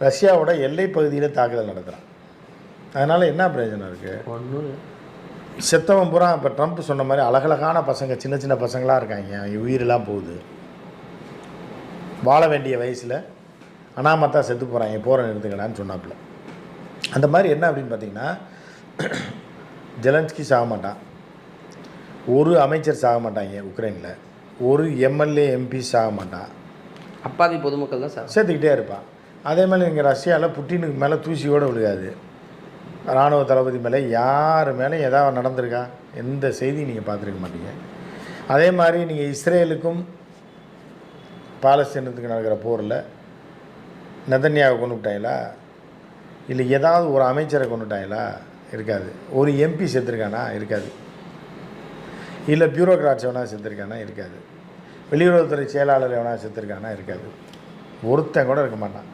ரஷ்யாவோட எல்லை பகுதியில் தாக்குதல் நடத்துகிறான். அதனால் என்ன பிரயோஜனம் இருக்குது? ஒன்றும் செத்தவன் பூரா இப்போ ட்ரம்ப் சொன்ன மாதிரி அழகழகான பசங்க, சின்ன சின்ன பசங்களாக இருக்காங்க, உயிரெலாம் போகுது, வாழ வேண்டிய வயசில் அனாமத்தா செத்து போகிறாங்க, போகிற நிறுத்துக்கடான்னு சொன்னாப்புல. அந்த மாதிரி என்ன அப்படின்னு பார்த்தீங்கன்னா, ஜெலன்ஸ்கி சாக மாட்டான், ஒரு அமைச்சர் சாக மாட்டாங்க உக்ரைனில், ஒரு எம்எல்ஏ எம்பி சாக மாட்டான், அப்பாவி பொதுமக்கள் தான் சேர்த்துக்கிட்டே இருப்பான். அதே மாதிரி இங்கே ரஷ்யாவில் புட்டினுக்கு மேலே தூசியோடு விழுகாது, இராணுவ தளபதி மேலே யார் மேலே ஏதாவது நடந்திருக்கா? எந்த செய்தியும் நீங்கள் பார்த்துருக்க மாட்டீங்க. அதே மாதிரி நீங்கள் இஸ்ரேலுக்கும் பாலஸ்தீனத்துக்கு நடக்கிற போரில் நெதன்யாவை கொண்டு விட்டாங்களா? இல்லை ஏதாவது ஒரு அமைச்சரை கொண்டு விட்டாங்களா? இருக்காது. ஒரு எம்பி செத்துருக்கானா? இருக்காது. இல்லை பியூரோக்ராட்ஸ் எவனா செத்துருக்கானா? இருக்காது. வெளியுறவுத்துறை செயலாளர் எவனா செத்துருக்கானா? இருக்காது. ஒருத்தன் கூட இருக்க மாட்டான்.